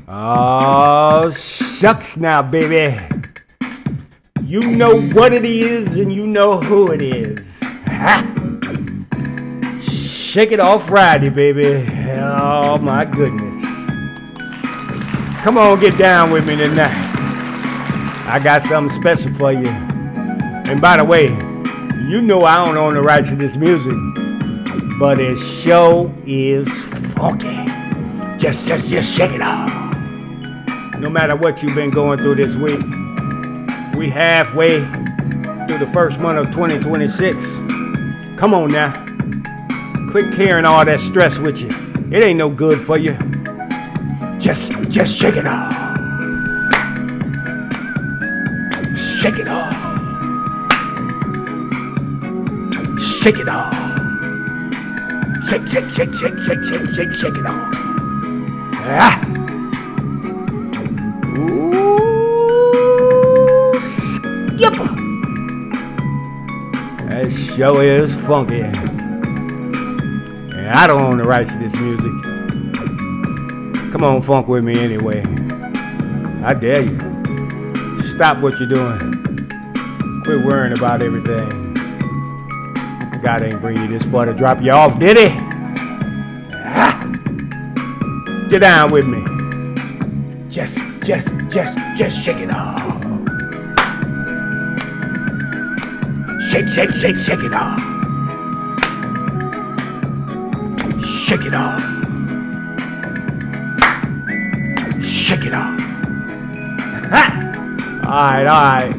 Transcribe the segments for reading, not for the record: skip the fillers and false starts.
Oh, shucks now, baby. You know what it is and you know who it is. Ha! Shake it off Friday, baby. Oh, my goodness. Come on, get down with me tonight. I got something special for you. And by the way, you know I don't own the rights to this music, but it sure is funky. Just shake it off. No matter what you've been going through this week, we halfway through the first month of 2026. Come on now. Quit carrying all that stress with you. It ain't no good for you. Just shake it off. Shake it off. Shake it off. Shake it off. Ah. Ooh, skipper. That show is funky. And I don't own the rights to this music. Come on, funk with me anyway. I dare you. Stop what you're doing. Quit worrying about everything. God ain't bring you this far to drop you off, did he? Ah. Get down with me. Just shake it off. Shake it off. Shake it off. Shake it off. Ha! All right.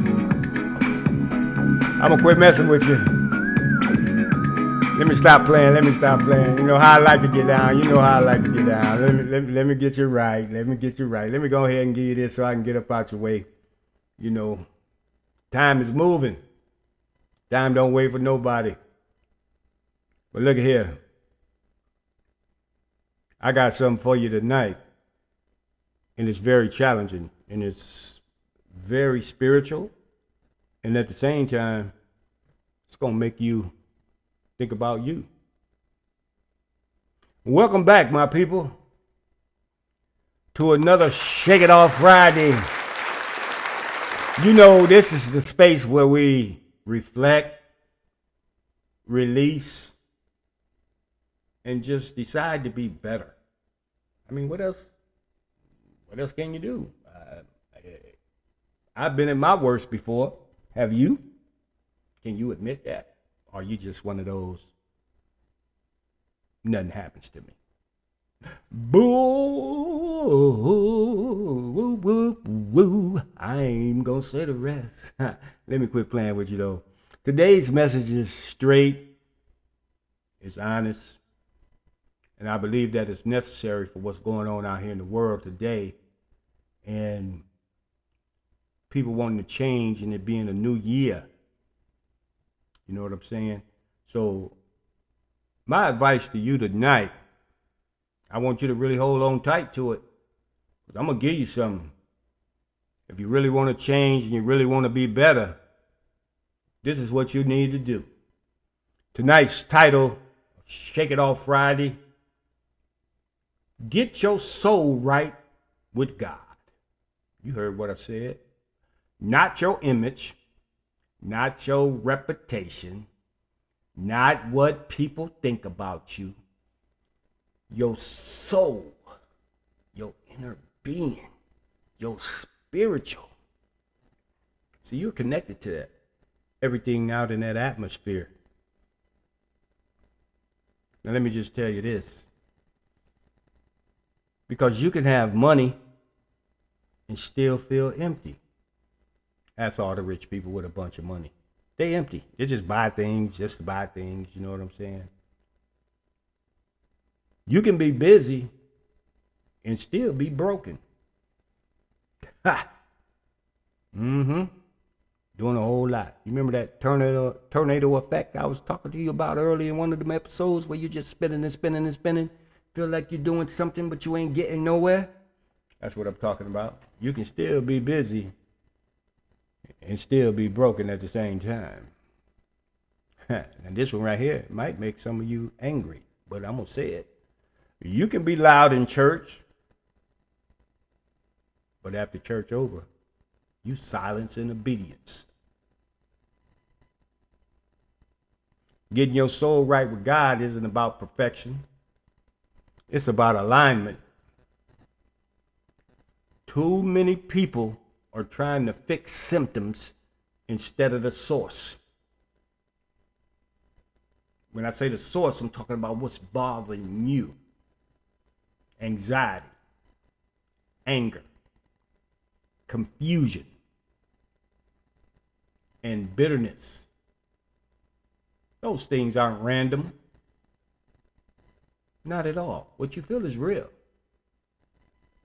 I'm gonna quit messing with you. Let me stop playing. You know how I like to get down. Let me get you right. Let me go ahead and give you this so I can get up out your way. You know, time is moving. Time don't wait for nobody. But look at here. I got something for you tonight. And it's very challenging. And it's very spiritual. And at the same time, it's going to make you think about you. Welcome back, my people, to another Shake It Off Friday. You know, this is the space where we reflect, release, and just decide to be better. I mean, what else can you do? I've been at my worst before. Have you? Can you admit that? Or are you just one of those, nothing happens to me? Boo, woo, woo, woo. I ain't gonna say the rest. Let me quit playing with you though. Today's message is straight, it's honest, and I believe that it's necessary for what's going on out here in the world today. And people wanting to change and it being a new year. You know what I'm saying? So my advice to you tonight, I want you to really hold on tight to it. I'm going to give you something. If you really want to change and you really want to be better, this is what you need to do. Tonight's title, Shake It Off Friday, get your soul right with God. You heard what I said. Not your image, not your reputation, not what people think about you. Your soul, your inner being, your spiritual. See, you're connected to that. Everything out in that atmosphere. Now let me just tell you this. Because you can have money and still feel empty. That's all the rich people with a bunch of money. They empty. They just buy things just to buy things. You know what I'm saying? You can be busy and still be broken. Ha! Mm-hmm. Doing a whole lot. You remember that tornado effect I was talking to you about earlier in one of them episodes where you're just spinning and spinning and spinning? Feel like you're doing something but you ain't getting nowhere? That's what I'm talking about. You can still be busy and still be broken at the same time. And this one right here might make some of you angry, but I'm going to say it. You can be loud in church But after church over, you silence in obedience. Getting your soul right with God isn't about perfection. It's about alignment. Too many people are trying to fix symptoms instead of the source. When I say the source, I'm talking about what's bothering you. Anxiety, anger, confusion, and bitterness. Those things aren't random. Not at all. What you feel is real.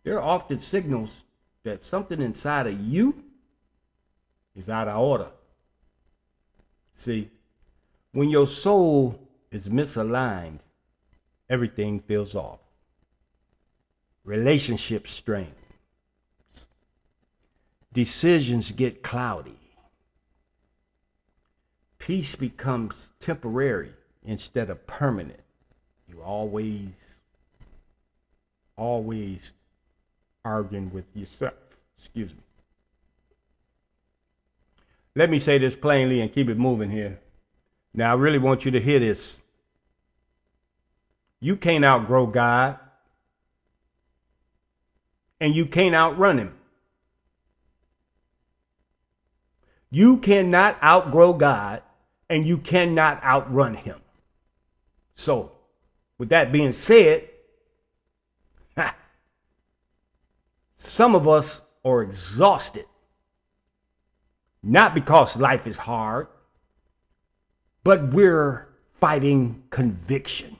There are often signals that something inside of you is out of order. See, when your soul is misaligned, everything feels off. Relationships strain. Decisions get cloudy. Peace becomes temporary instead of permanent. You always arguing with yourself. Excuse me. Let me say this plainly and keep it moving here. Now, I really want you to hear this. You can't outgrow God, and you can't outrun him. You cannot outgrow God, and you cannot outrun him. So, with that being said, some of us are exhausted, not because life is hard, but we're fighting conviction.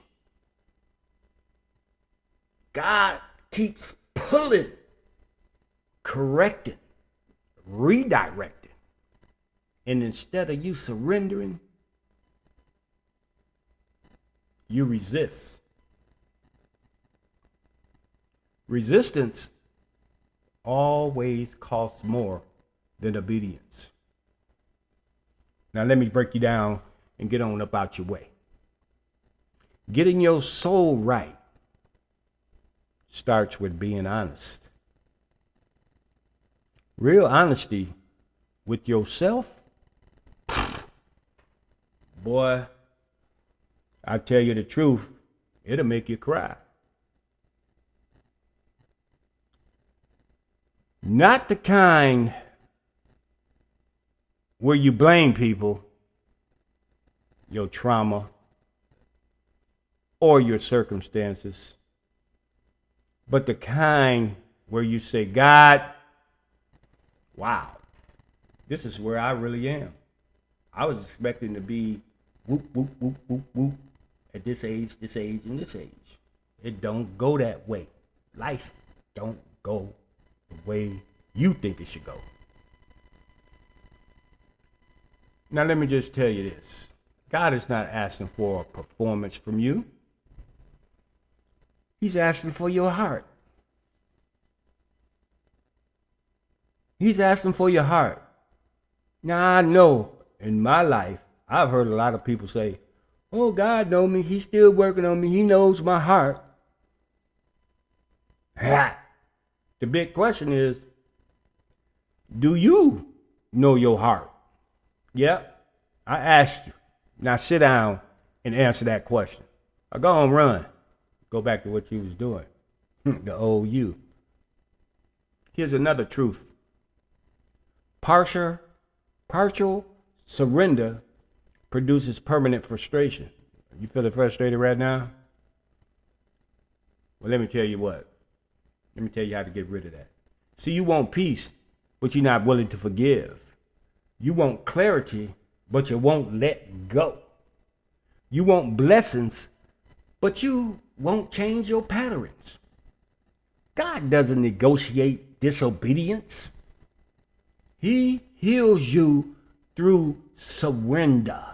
God keeps pulling, correcting, redirecting. And instead of you surrendering, you resist. Resistance always costs more than obedience. Now let me break you down and get on up out your way. Getting your soul right starts with being honest. Real honesty with yourself, boy, I tell you the truth, it'll make you cry. Not the kind where you blame people, your trauma, or your circumstances, but the kind where you say, God, wow, this is where I really am. I was expecting to be whoop, whoop, whoop, whoop, whoop at this age, and this age. It don't go that way. Life don't go the way you think it should go. Now let me just tell you this. God is not asking for a performance from you. He's asking for your heart. He's asking for your heart. Now I know in my life, I've heard a lot of people say, oh, God knows me. He's still working on me. He knows my heart. The big question is, do you know your heart? Yep, I asked you. Now sit down and answer that question. Or go on, run. Go back to what you was doing. The old you. Here's another truth. Partial surrender produces permanent frustration. You feeling frustrated right now? Well, let me tell you what. Let me tell you how to get rid of that. See, you want peace, but you're not willing to forgive. You want clarity, but you won't let go. You want blessings, but you won't change your patterns. God doesn't negotiate disobedience. He heals you through surrender.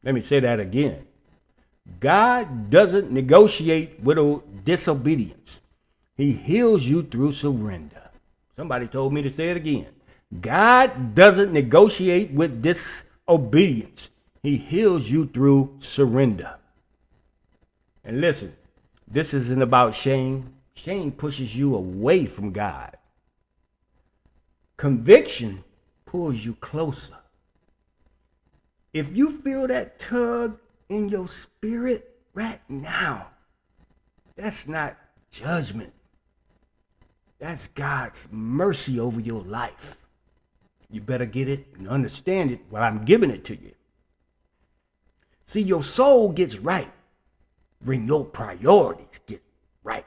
Let me say that again. God doesn't negotiate with disobedience. He heals you through surrender. Somebody told me to say it again. God doesn't negotiate with disobedience. He heals you through surrender. And listen, this isn't about shame. Shame pushes you away from God. Conviction pulls you closer. If you feel that tug in your spirit right now, that's not judgment. That's God's mercy over your life. You better get it and understand it while I'm giving it to you. See, your soul gets right when your priorities get right.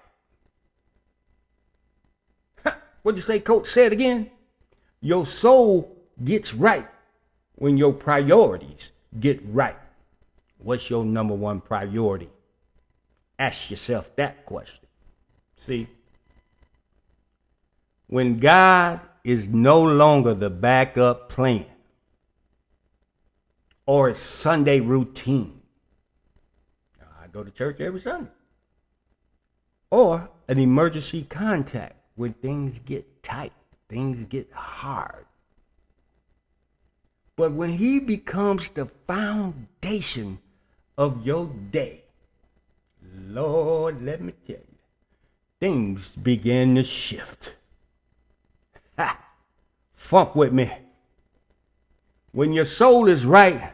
What'd you say, Coach? Say it again. Your soul gets right when your priorities get right. What's your number one priority? Ask yourself that question. See, when God is no longer the backup plan or a Sunday routine, I go to church every Sunday, or an emergency contact when things get tight, things get hard. But when he becomes the foundation of your day, Lord, let me tell you, things begin to shift. Ha! Funk with me. When your soul is right,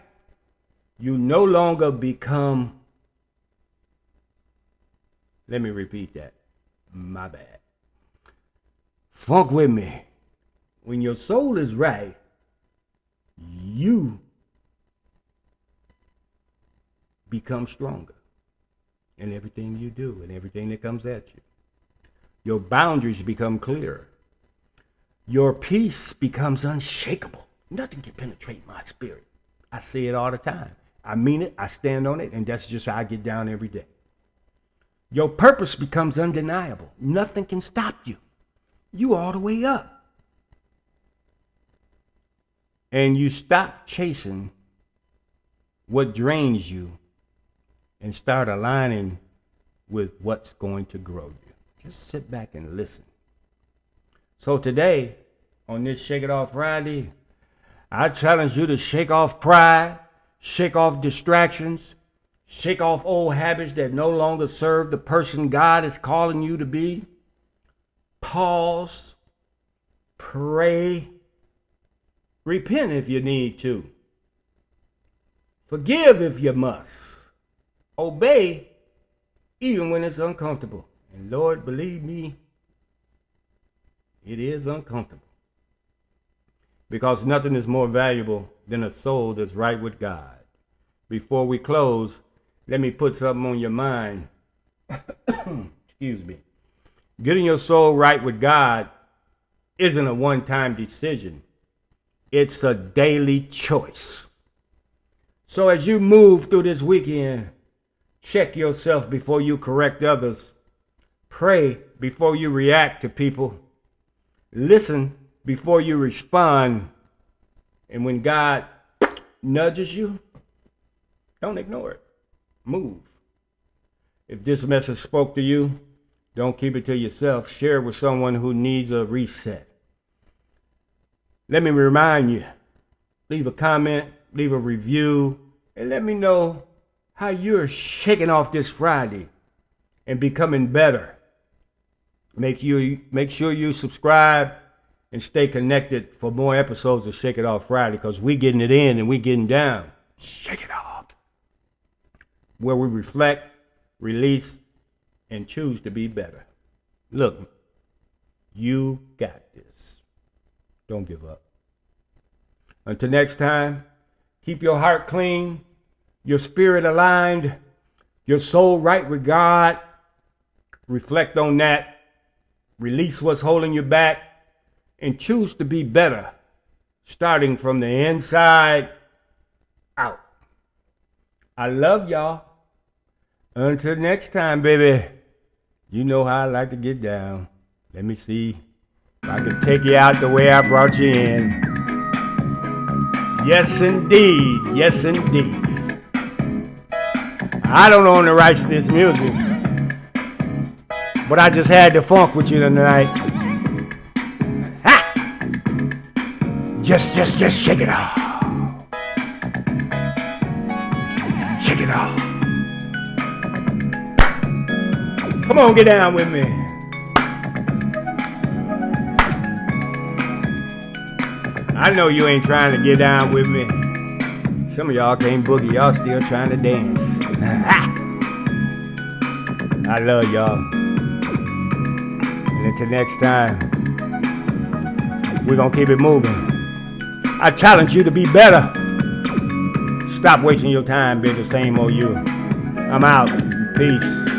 you no longer become, let me repeat that, my bad. Funk with me. When your soul is right, you become stronger in everything you do and everything that comes at you. Your boundaries become clearer. Your peace becomes unshakable. Nothing can penetrate my spirit. I say it all the time. I mean it, I stand on it, and that's just how I get down every day. Your purpose becomes undeniable. Nothing can stop you. You all the way up. And you stop chasing what drains you and start aligning with what's going to grow you. Just sit back and listen. So today, on this Shake It Off Friday, I challenge you to shake off pride, shake off distractions, shake off old habits that no longer serve the person God is calling you to be. Pause, pray, repent if you need to. Forgive if you must. Obey even when it's uncomfortable. And Lord, believe me, it is uncomfortable. Because nothing is more valuable than a soul that's right with God. Before we close, let me put something on your mind. Excuse me. Getting your soul right with God isn't a one-time decision. It's a daily choice. So as you move through this weekend, check yourself before you correct others. Pray before you react to people. Listen before you respond. And when God nudges you, don't ignore it. Move. If this message spoke to you, don't keep it to yourself. Share it with someone who needs a reset. Let me remind you, leave a comment, leave a review, and let me know how you're shaking off this Friday and becoming better. Make sure you subscribe and stay connected for more episodes of Shake It Off Friday, because we getting it in and we getting down. Shake it off. Where we reflect, release, and choose to be better. Look, you got this. Don't give up. Until next time, keep your heart clean, your spirit aligned, your soul right with God. Reflect on that. Release what's holding you back and choose to be better, starting from the inside out. I love y'all. Until next time, baby. You know how I like to get down. Let me see if I can take you out the way I brought you in. Yes, indeed. Yes, indeed. I don't own the rights to this music, but I just had to funk with you tonight. Ha! Just shake it off. Shake it off. Come on, get down with me. I know you ain't trying to get down with me. Some of y'all can't boogie, y'all still trying to dance. I love y'all. And until next time, we're gonna keep it moving. I challenge you to be better. Stop wasting your time being the same old you. I'm out. Peace.